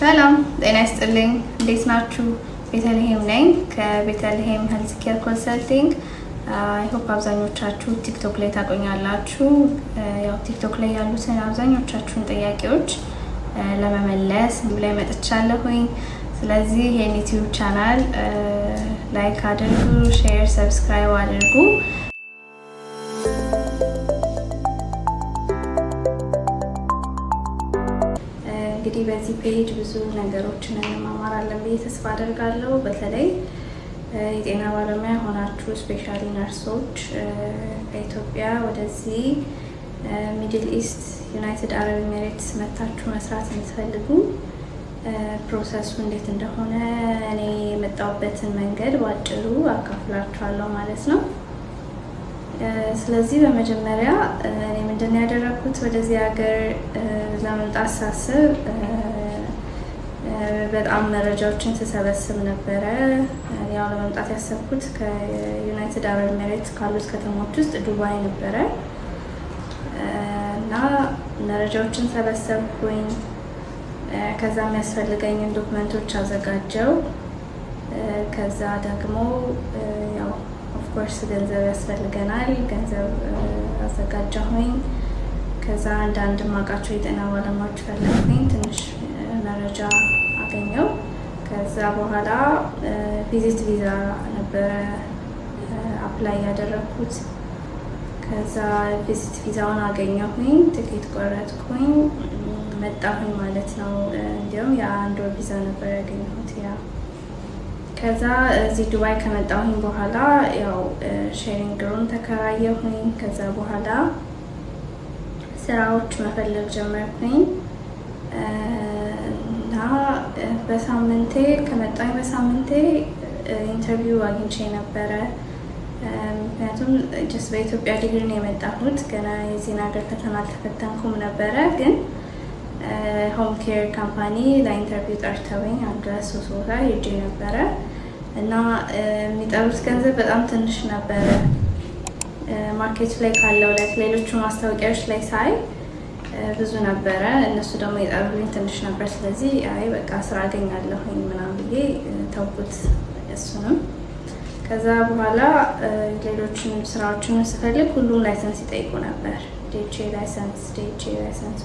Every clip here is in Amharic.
ሰላም ጤና ይስጥልኝ። እንዴት ናችሁ? ቤተልሔም ነኝ ከቤተልሔም ሄልዝ ኬር ኮንሰልቲንግ። አይ ሆፕ አብዛኞቻችሁ ቲክቶክ ላይ ታቆኛላችሁ። ያው ቲክቶክ ላይ ያሉትን አብዛኞቻችሁን ጥያቄዎች ለመመለስ ላይ መጥቻለሁኝ። ስለዚህ ይሄን ዩቲዩብ ቻናል ላይክ አድርጉ፣ ሼር፣ ሰብስክራይብ አድርጉ። እንግዲህ በዚህ ፔጅ ብዙ ነገሮችን እንማማራለን ብዬ ተስፋ አደርጋለሁ። በተለይ የጤና ባለሙያ ሆናችሁ ስፔሻሊ ነርሶች ከኢትዮጵያ ወደዚህ ሚድል ኢስት ዩናይትድ አረብ ኤሚሬትስ መታችሁ መስራት የምትፈልጉ ፕሮሰሱ እንዴት እንደሆነ እኔ የመጣሁበትን መንገድ ባጭሩ አካፍላችኋለሁ ማለት ነው። ስለዚህ በመጀመሪያ እኔ ምንድን ነው ያደረኩት ወደዚህ ሀገር ለመምጣት ሳስብ በጣም መረጃዎችን ስሰበስብ ነበረ። ያው ለመምጣት ያሰብኩት ከዩናይትድ አረብ ኤሚሬትስ ካሉት ከተሞች ውስጥ ዱባይ ነበረ እና መረጃዎችን ሰበሰብኩኝ። ከዛ የሚያስፈልገኝን ዶክመንቶች አዘጋጀው። ከዛ ደግሞ ያው ኦፍኮርስ ገንዘብ ያስፈልገናል። ገንዘብ አዘጋጀሁኝ። ከዛ አንዳንድ ማውቃቸው የጤና ባለሙያዎች ፈለግኩኝ። ትንሽ መረጃ አገኘው። ከዛ በኋላ ቪዚት ቪዛ ነበረ አፕላይ ያደረኩት። ከዛ ቪዚት ቪዛውን አገኘሁኝ፣ ትኬት ቆረጥኩኝ፣ መጣሁኝ ማለት ነው። እንዲሁም የአንድ ወር ቪዛ ነበር ያገኘሁት። ያ ከዛ እዚህ ዱባይ ከመጣሁኝ በኋላ ያው ሼሪንግ ሩም ተከራየሁኝ። ከዛ በኋላ ስራዎች መፈለግ ጀመርኩኝ እና በሳምንቴ ከመጣሁኝ በሳምንቴ ኢንተርቪው አግኝቼ ነበረ። ምክንያቱም ጀስት በኢትዮጵያ ዲግሪ ነው የመጣሁት። ገና የዚህን ሀገር ፈተና አልተፈተንኩም ነበረ። ግን ሆም ኬር ካምፓኒ ለኢንተርቪው ጠርተውኝ አንድ ሶስት ቦታ ሄጄ ነበረ እና የሚጠሩት ገንዘብ በጣም ትንሽ ነበረ ማርኬት ላይ ካለው ላይ ሌሎቹ ማስታወቂያዎች ላይ ሳይ ብዙ ነበረ። እነሱ ደግሞ የጠሩልኝ ትንሽ ነበር። ስለዚህ አይ በቃ ስራ አገኛለሁኝ ምናምን ብዬ ተውኩት እሱንም። ከዛ በኋላ ሌሎችን ስራዎችን ስፈልግ ሁሉም ላይሰንስ ይጠይቁ ነበር። ዲኤችኤ ላይሰንስ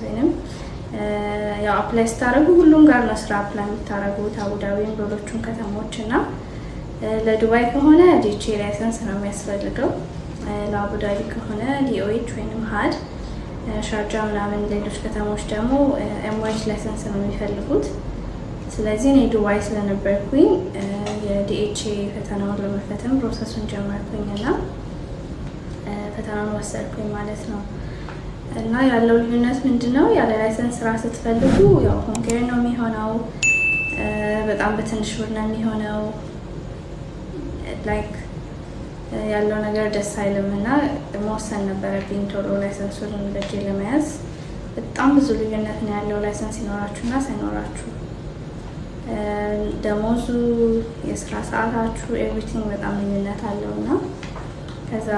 ወይንም ያው አፕላይ ስታደርጉ ሁሉም ጋር ነው ስራ አፕላይ የምታደርጉት፣ አቡዳቢም ሌሎቹም ከተሞች እና ለዱባይ ከሆነ ዲኤችኤ ላይሰንስ ነው የሚያስፈልገው። ለአቡዳቢ ከሆነ ዲኦኤች ወይንም ሀድ፣ ሻርጃ ምናምን ሌሎች ከተሞች ደግሞ ኤምኦኤች ላይሰንስ ነው የሚፈልጉት። ስለዚህ እኔ ዱባይ ስለነበርኩኝ የዲኤችኤ ፈተናውን ለመፈተን ፕሮሰሱን ጀመርኩኝ እና ፈተናውን ወሰድኩኝ ማለት ነው። እና ያለው ልዩነት ምንድነው? ያለ ላይሰንስ ስራ ስትፈልጉ ያው ሆም ኬር ነው የሚሆነው። በጣም በትንሽ ብር ነው የሚሆነው። ላይክ ያለው ነገር ደስ አይልም እና መወሰን ነበረብኝ ቶሎ ላይሰንሱን በእጄ ለመያዝ። በጣም ብዙ ልዩነት ነው ያለው ላይሰንስ ሲኖራችሁ እና ሳይኖራችሁ። ደሞዙ፣ የስራ ሰዓታችሁ፣ ኤቭሪቲንግ በጣም ልዩነት አለው እና ከዛ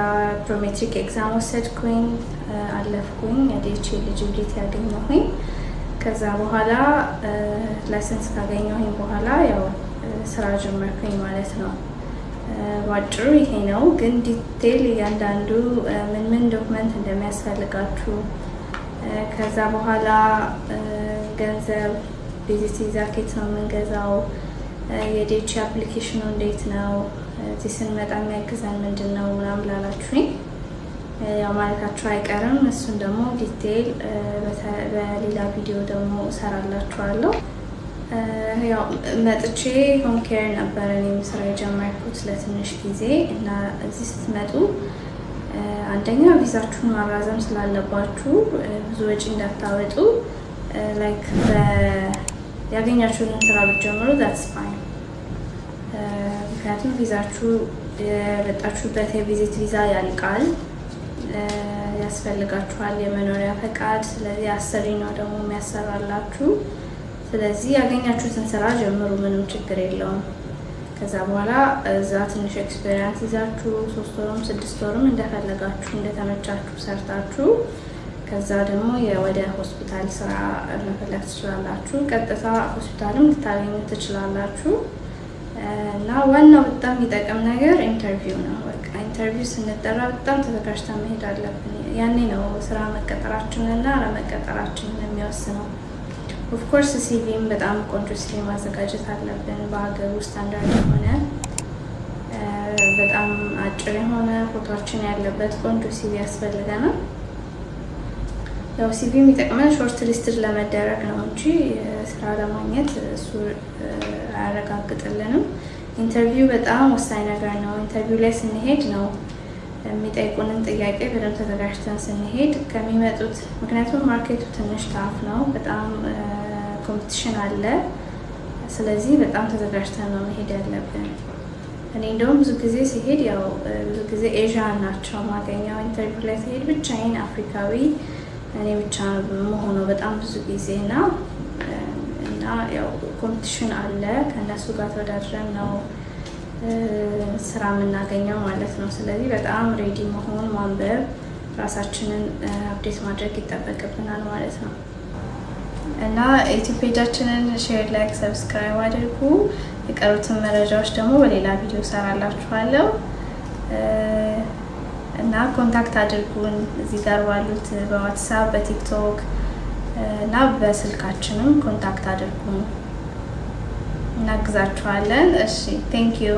ፕሮሜትሪክ ኤግዛም ወሰድኩኝ፣ አለፍኩኝ፣ የዲኤችኤ ኤሊጂቢሊቲ ያገኘሁኝ። ከዛ በኋላ ላይሰንስ ካገኘሁኝ በኋላ ያው ስራ ጀመርኩኝ ማለት ነው። ባጭሩ ይሄ ነው። ግን ዲቴል እያንዳንዱ ምን ምን ዶክመንት እንደሚያስፈልጋችሁ፣ ከዛ በኋላ ገንዘብ፣ ቪዚት ቪዛ ኬት ነው የምንገዛው፣ የዲኤችኤ አፕሊኬሽኑ እንዴት ነው፣ እዚህ ስንመጣ የሚያግዘን ምንድን ነው ምናምን ላላችሁኝ ያው ማለታችሁ አይቀርም። እሱን ደግሞ ዲቴል በሌላ ቪዲዮ ደግሞ እሰራላችኋለሁ። ያው መጥቼ ሆም ኬር ነበረ እኔም ስራ የጀመርኩት ለትንሽ ጊዜ እና እዚህ ስትመጡ አንደኛ ቪዛችሁን ማራዘም ስላለባችሁ ብዙ ወጪ እንዳታወጡ ላይክ ያገኛችሁትን ስራ ብትጀምሩ ዛትስ ፋይን። ምክንያቱም ቪዛችሁ የመጣችሁበት የቪዚት ቪዛ ያልቃል፣ ያስፈልጋችኋል የመኖሪያ ፈቃድ። ስለዚህ አሰሪ ነው ደግሞ የሚያሰራላችሁ። ስለዚህ ያገኛችሁትን ስራ ጀምሩ፣ ምንም ችግር የለውም። ከዛ በኋላ እዛ ትንሽ ኤክስፔሪንስ ይዛችሁ 3 ወርም 6 ወርም እንደፈለጋችሁ እንደተመቻችሁ ሰርታችሁ ከዛ ደግሞ ወደ ሆስፒታል ስራ መፈለግ ትችላላችሁ። ቀጥታ ሆስፒታልም ልታገኙ ትችላላችሁ። እና ዋናው በጣም የሚጠቅም ነገር ኢንተርቪው ነው። በቃ ኢንተርቪው ስንጠራ በጣም ተዘጋጅተን መሄድ አለብን። ያኔ ነው ስራ መቀጠራችንና አለመቀጠራችንን የሚወስነው። ኦፍኮርስ ሲቪም በጣም ቆንጆ ሲቪ ማዘጋጀት አለብን። በሀገር ውስጥ ስታንዳርድ የሆነ በጣም አጭር የሆነ ፎቶችን ያለበት ቆንጆ ሲቪ ያስፈልገናል። ያው ሲቪ የሚጠቅመን ሾርት ሊስትድ ለመደረግ ነው እንጂ ስራ ለማግኘት እሱ አያረጋግጥልንም። ኢንተርቪው በጣም ወሳኝ ነገር ነው። ኢንተርቪው ላይ ስንሄድ ነው የሚጠይቁንን ጥያቄ በደንብ ተዘጋጅተን ስንሄድ ከሚመጡት፣ ምክንያቱም ማርኬቱ ትንሽ ታፍ ነው፣ በጣም ኮምፒቲሽን አለ። ስለዚህ በጣም ተዘጋጅተን ነው መሄድ ያለብን። እኔ እንደውም ብዙ ጊዜ ሲሄድ ያው ብዙ ጊዜ ኤዥያን ናቸው ማገኘው። ኢንተርቪው ላይ ሲሄድ ብቻዬን አፍሪካዊ እኔ ብቻ መሆነው በጣም ብዙ ጊዜ እና ያው ኮምፒቲሽን አለ። ከእነሱ ጋር ተወዳድረን ነው ስራ የምናገኘው ማለት ነው። ስለዚህ በጣም ሬዲ መሆን፣ ማንበብ፣ ራሳችንን አፕዴት ማድረግ ይጠበቅብናል ማለት ነው። እና ዩቲዩብ ፔጃችንን ሼር፣ ላይክ፣ ሰብስክራይብ አድርጉ። የቀሩትን መረጃዎች ደግሞ በሌላ ቪዲዮ ሰራላችኋለሁ። እና ኮንታክት አድርጉን እዚህ ጋር ባሉት በዋትስአፕ፣ በቲክቶክ እና በስልካችንም ኮንታክት አድርጉን፣ እናግዛችኋለን። እሺ፣ ቴንክ ዩ